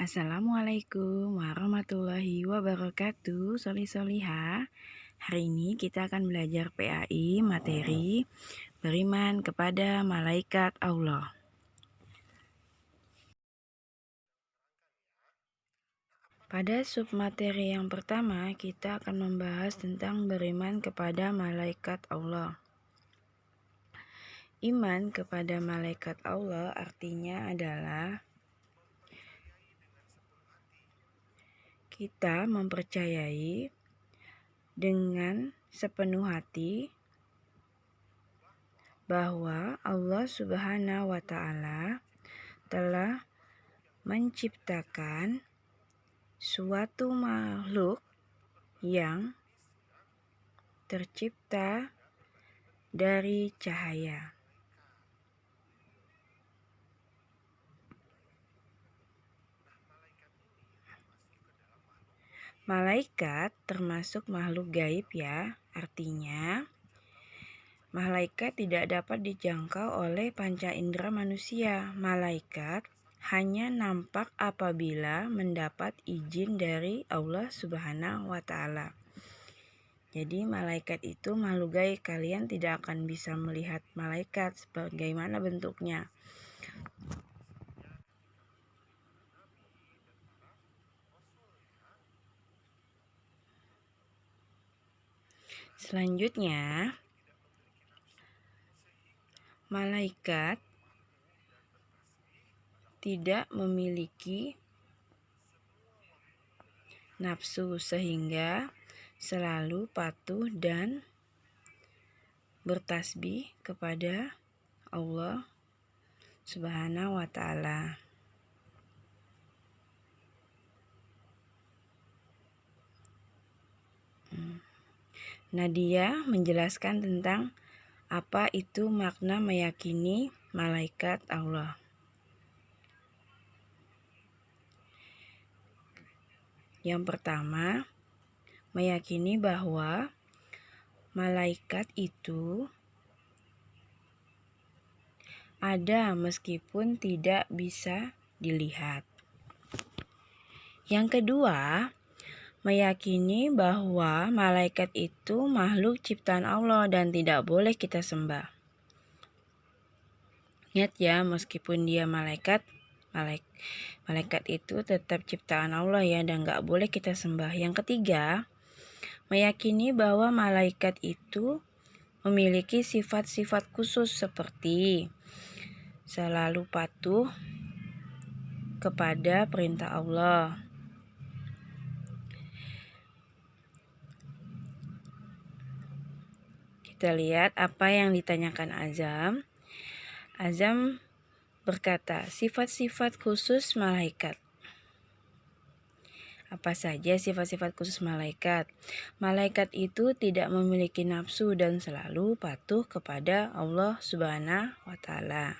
Assalamualaikum warahmatullahi wabarakatuh, Soli-soliha. Hari ini kita akan belajar PAI materi beriman kepada malaikat Allah. Pada submateri yang pertama, kita akan membahas tentang beriman kepada malaikat Allah. Iman kepada malaikat Allah artinya adalah kita mempercayai dengan sepenuh hati bahwa Allah Subhanahu wa Ta'ala telah menciptakan suatu makhluk yang tercipta dari cahaya. Malaikat termasuk makhluk gaib ya, artinya malaikat tidak dapat dijangkau oleh panca indera manusia. Malaikat hanya nampak apabila mendapat izin dari Allah Subhanahu wa Ta'ala. Jadi malaikat itu makhluk gaib, kalian tidak akan bisa melihat malaikat sebagaimana bentuknya. Selanjutnya, malaikat tidak memiliki nafsu sehingga selalu patuh dan bertasbih kepada Allah Subhanahu wa Ta'ala. Nadia menjelaskan tentang apa itu makna meyakini malaikat Allah. Yang pertama, meyakini bahwa malaikat itu ada meskipun tidak bisa dilihat. Yang kedua, meyakini bahwa malaikat itu makhluk ciptaan Allah dan tidak boleh kita sembah. Ingat ya, meskipun dia malaikat itu tetap ciptaan Allah ya, dan gak boleh kita sembah. Yang ketiga, meyakini bahwa malaikat itu memiliki sifat-sifat khusus seperti selalu patuh kepada perintah Allah. Kita lihat apa yang ditanyakan Azam. Azam berkata, sifat-sifat khusus malaikat. Apa saja sifat-sifat khusus malaikat? Malaikat itu tidak memiliki nafsu dan selalu patuh kepada Allah Subhanahu wa Ta'ala.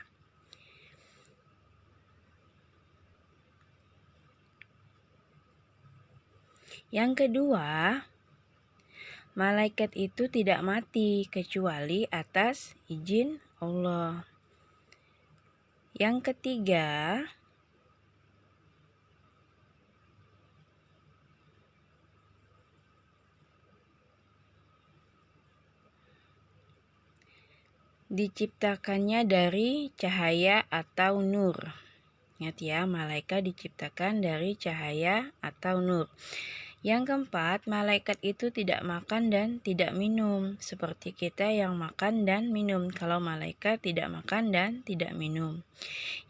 Yang kedua, malaikat itu tidak mati kecuali atas izin Allah. Yang ketiga, diciptakannya dari cahaya atau nur. Ingat ya, malaikat diciptakan dari cahaya atau nur. Yang keempat, malaikat itu tidak makan dan tidak minum seperti kita yang makan dan minum. Kalau malaikat tidak makan dan tidak minum.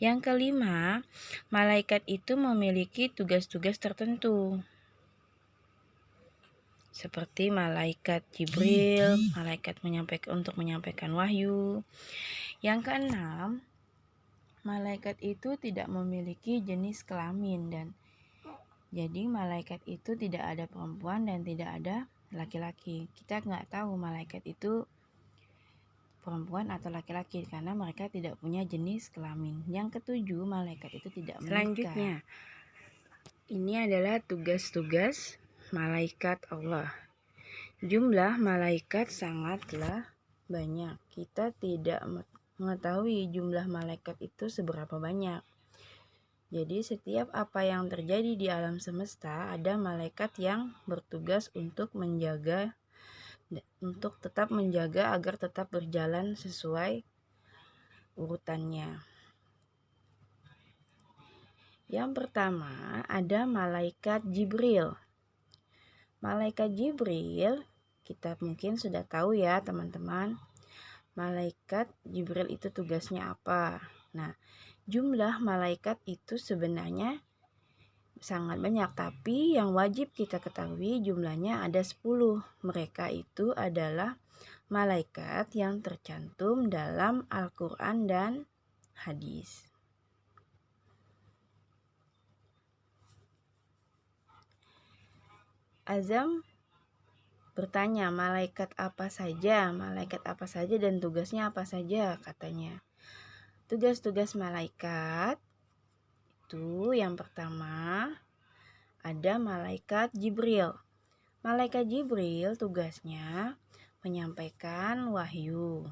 Yang kelima, malaikat itu memiliki tugas-tugas tertentu seperti malaikat Jibril, malaikat untuk menyampaikan wahyu. Yang keenam, malaikat itu tidak memiliki jenis kelamin, dan jadi malaikat itu tidak ada perempuan dan tidak ada laki-laki. Kita nggak tahu malaikat itu perempuan atau laki-laki karena mereka tidak punya jenis kelamin. Yang ketujuh, malaikat itu tidak menikah. Selanjutnya, ini adalah tugas-tugas malaikat Allah. Jumlah malaikat sangatlah banyak. Kita tidak mengetahui jumlah malaikat itu seberapa banyak. Jadi setiap apa yang terjadi di alam semesta ada malaikat yang bertugas untuk tetap menjaga agar tetap berjalan sesuai urutannya. Yang pertama ada malaikat Jibril. Malaikat Jibril kita mungkin sudah tahu ya teman-teman. Malaikat Jibril itu tugasnya apa? Nah, jumlah malaikat itu sebenarnya sangat banyak, tapi yang wajib kita ketahui jumlahnya ada 10. Mereka itu adalah malaikat yang tercantum dalam Al-Quran dan hadis. Azam bertanya, malaikat apa saja dan tugasnya apa saja katanya. Tugas-tugas malaikat itu yang pertama ada malaikat Jibril. Malaikat Jibril tugasnya menyampaikan wahyu.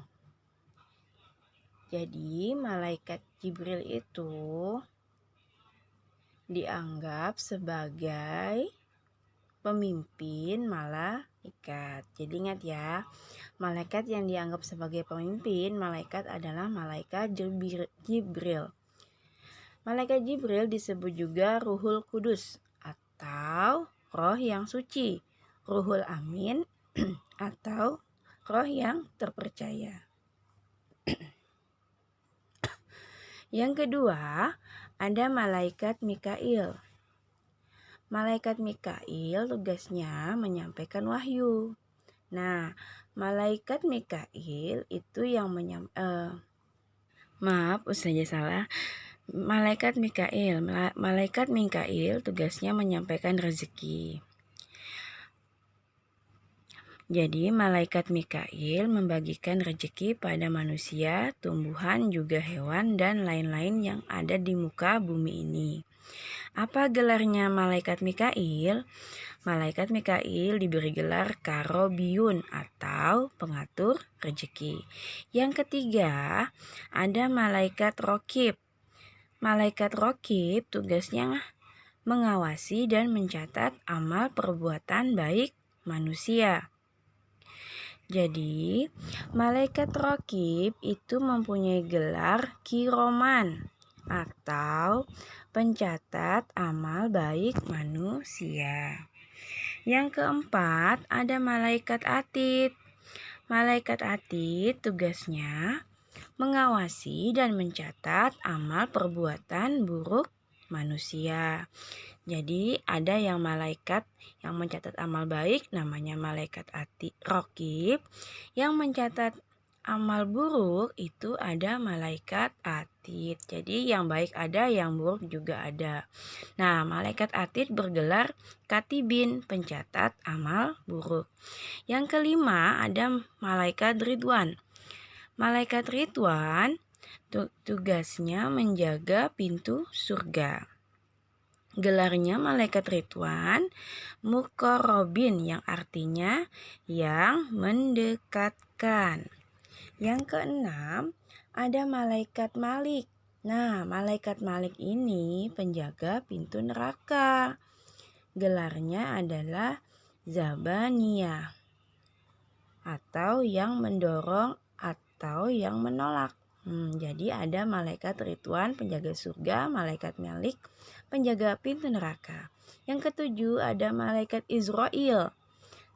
Jadi malaikat Jibril itu dianggap sebagai pemimpin malaikat. Jadi ingat ya, malaikat yang dianggap sebagai pemimpin malaikat adalah malaikat Jibril. Malaikat Jibril disebut juga Ruhul Kudus atau roh yang suci, Ruhul Amin atau roh yang terpercaya. Yang kedua, ada malaikat Mikail. Malaikat Mikail tugasnya menyampaikan wahyu. Nah, malaikat Mikail itu yang Malaikat Mikail tugasnya menyampaikan rezeki. Jadi, malaikat Mikail membagikan rezeki pada manusia, tumbuhan, juga hewan, dan lain-lain yang ada di muka bumi ini. Apa gelarnya malaikat Mikail? Malaikat Mikail diberi gelar Karobiyun atau pengatur rezeki. Yang ketiga, ada malaikat Rokib. Malaikat Rokib tugasnya mengawasi dan mencatat amal perbuatan baik manusia. Jadi, malaikat Rokib itu mempunyai gelar Kiroman atau pencatat amal baik manusia. Yang keempat, ada malaikat Atid. Malaikat Atid tugasnya mengawasi dan mencatat amal perbuatan buruk manusia. Jadi ada yang malaikat yang mencatat amal baik namanya malaikat Rokib, yang mencatat amal buruk itu ada malaikat Atid. Jadi yang baik ada, yang buruk juga ada. Nah, malaikat Atid bergelar Katibin, pencatat amal buruk. Yang kelima ada malaikat Ridwan. Malaikat Ridwan tugasnya menjaga pintu surga. Gelarnya malaikat Ridwan Muqarrabin, yang artinya yang mendekatkan. Yang keenam, ada malaikat Malik. Nah, malaikat Malik ini penjaga pintu neraka. Gelarnya adalah Zabaniyah atau yang mendorong atau yang menolak. Jadi ada malaikat Ridwan penjaga surga, malaikat Malik penjaga pintu neraka. Yang ketujuh ada malaikat Israil.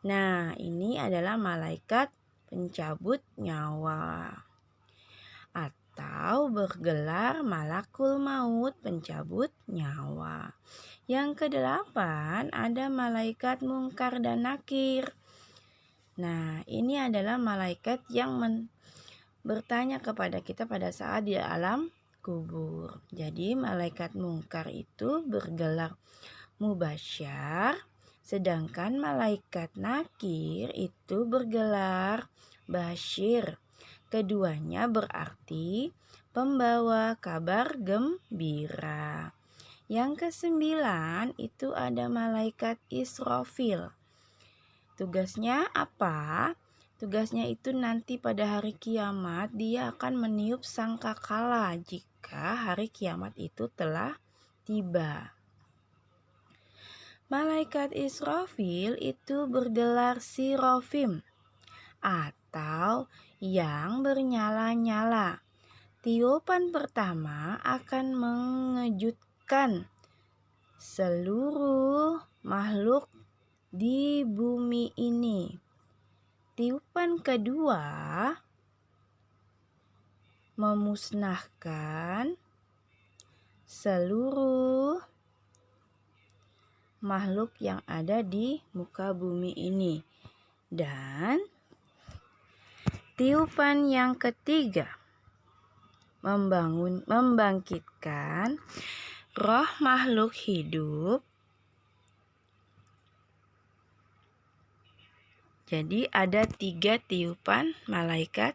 Nah, ini adalah malaikat pencabut nyawa atau bergelar Malakul Maut, pencabut nyawa. Yang kedelapan ada malaikat Mungkar dan Nakir. Nah, ini adalah malaikat yang bertanya kepada kita pada saat di alam kubur. Jadi malaikat Mungkar itu bergelar Mubasyar, sedangkan malaikat Nakir itu bergelar Basyir. Keduanya berarti pembawa kabar gembira. Yang kesembilan itu ada malaikat Israfil. Tugasnya apa? Tugasnya itu nanti pada hari kiamat dia akan meniup sangkakala jika hari kiamat itu telah tiba. Malaikat Israfil itu bergelar Sirofim atau yang bernyala-nyala. Tiupan pertama akan mengejutkan seluruh makhluk di bumi ini. Tiupan kedua memusnahkan seluruh makhluk yang ada di muka bumi ini. Dan tiupan yang ketiga membangkitkan roh makhluk hidup. Jadi ada 3 tiupan malaikat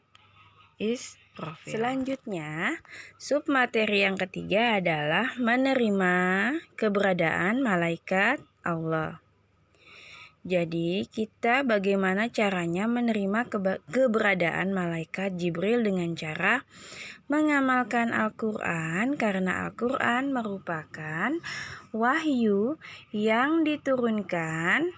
Israfil. Selanjutnya, submateri yang ketiga adalah menerima keberadaan malaikat Allah. Jadi kita bagaimana caranya menerima keberadaan malaikat Jibril dengan cara mengamalkan Al-Quran, karena Al-Quran merupakan wahyu yang diturunkan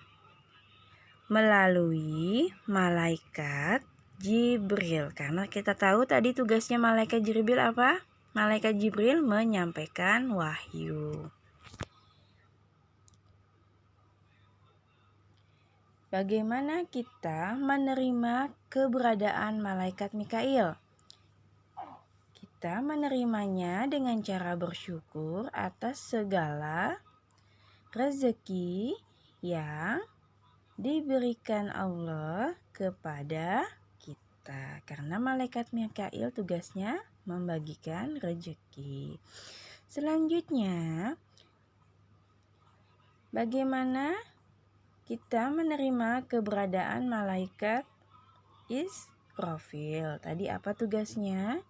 melalui malaikat Jibril. Karena kita tahu tadi tugasnya malaikat Jibril apa? Malaikat Jibril menyampaikan wahyu. Bagaimana kita menerima keberadaan malaikat Mikail? Kita menerimanya dengan cara bersyukur atas segala rezeki yang diberikan Allah kepada kita. Karena malaikat Mikail tugasnya membagikan rezeki. Selanjutnya, bagaimana kita menerima keberadaan malaikat Israfil? Tadi apa tugasnya?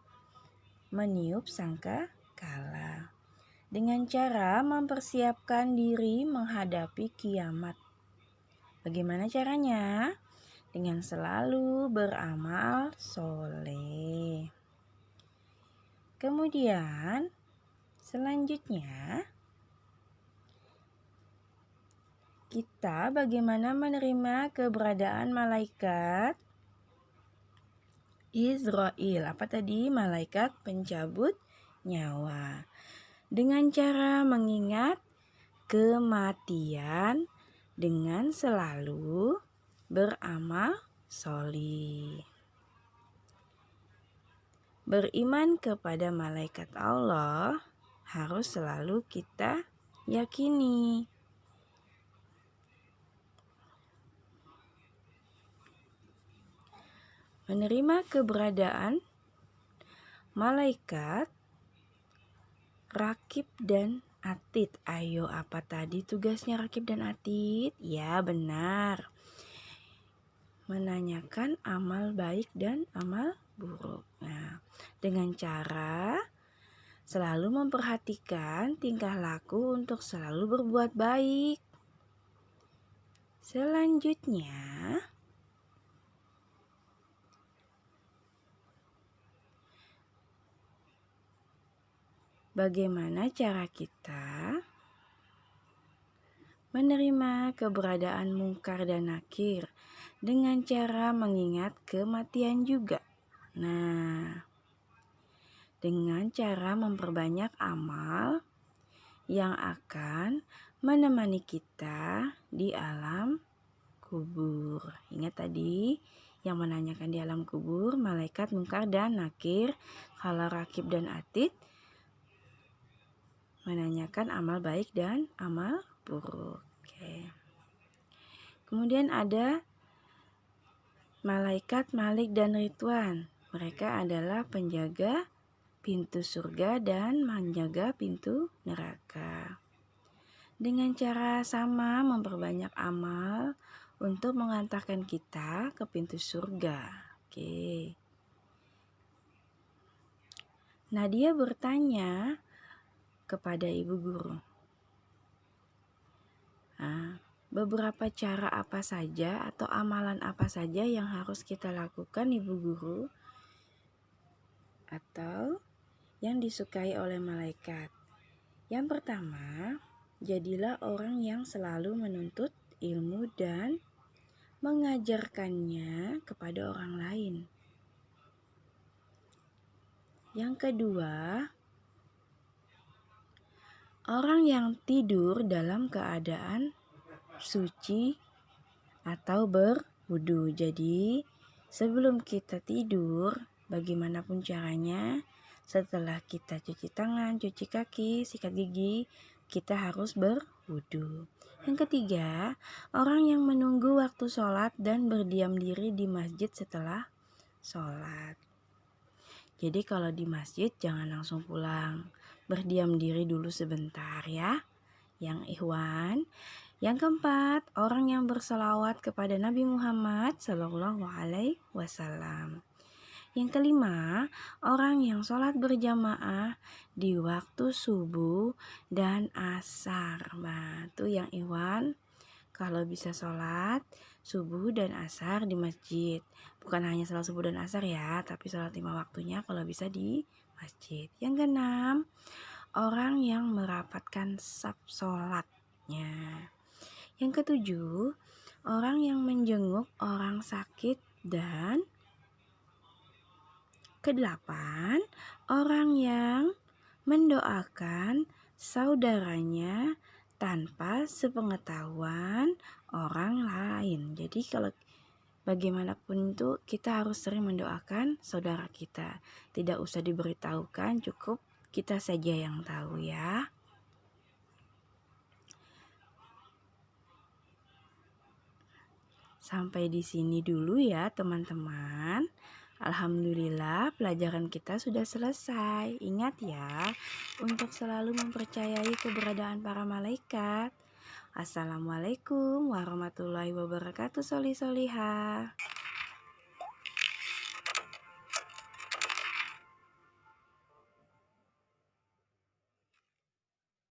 Meniup sangkakala. Dengan cara mempersiapkan diri menghadapi kiamat. Bagaimana caranya? Dengan selalu beramal soleh. Kemudian, selanjutnya, kita bagaimana menerima keberadaan malaikat Israel. Apa tadi? Malaikat pencabut nyawa. Dengan cara mengingat kematian dengan selalu beramal soleh. Beriman kepada malaikat Allah harus selalu kita yakini. Menerima keberadaan malaikat Rakib dan Atid. Ayo, apa tadi tugasnya Rakib dan Atid? Ya, benar. Menanyakan amal baik dan amal buruk. Nah, dengan cara selalu memperhatikan tingkah laku untuk selalu berbuat baik. Selanjutnya, bagaimana cara kita menerima keberadaan mungkar dan nakir? Dengan cara mengingat kematian juga. Nah, dengan cara memperbanyak amal yang akan menemani kita di alam kubur. Ingat tadi yang menanyakan di alam kubur, malaikat mungkar dan nakir. Kalau Rakib dan Atid menanyakan amal baik dan amal buruk. Oke. Kemudian ada malaikat Malik dan Ridwan. Mereka adalah penjaga pintu surga dan menjaga pintu neraka. Dengan cara sama memperbanyak amal untuk mengantarkan kita ke pintu surga. Oke. Nadia bertanya kepada ibu guru. beberapa cara apa saja atau amalan apa saja yang harus kita lakukan Ibu Guru atau yang disukai oleh malaikat. Yang pertama, jadilah orang yang selalu menuntut ilmu dan mengajarkannya kepada orang lain. Yang kedua, orang yang tidur dalam keadaan suci atau berwudu. Jadi, sebelum kita tidur, bagaimanapun caranya, setelah kita cuci tangan, cuci kaki, sikat gigi, kita harus berwudu. Yang ketiga, orang yang menunggu waktu sholat dan berdiam diri di masjid setelah sholat. Jadi kalau di masjid jangan langsung pulang, berdiam diri dulu sebentar ya, yang ikhwan. Yang keempat, orang yang berselawat kepada Nabi Muhammad SAW. Yang kelima, orang yang sholat berjamaah di waktu subuh dan asar. Nah, itu yang ikhwan, kalau bisa sholat subuh dan asar di masjid. Bukan hanya sholat subuh dan asar ya, tapi sholat 5 waktunya kalau bisa di masjid. Yang keenam, orang yang merapatkan saf sholatnya. Yang ketujuh, orang yang menjenguk orang sakit. Dan kedelapan, orang yang mendoakan saudaranya tanpa sepengetahuan orang lain. Jadi kalau bagaimanapun itu kita harus sering mendoakan saudara kita. Tidak usah diberitahukan, cukup kita saja yang tahu ya. Sampai di sini dulu ya teman-teman. Alhamdulillah pelajaran kita sudah selesai. Ingat ya, untuk selalu mempercayai keberadaan para malaikat. Assalamualaikum warahmatullahi wabarakatuh, soli-solihah.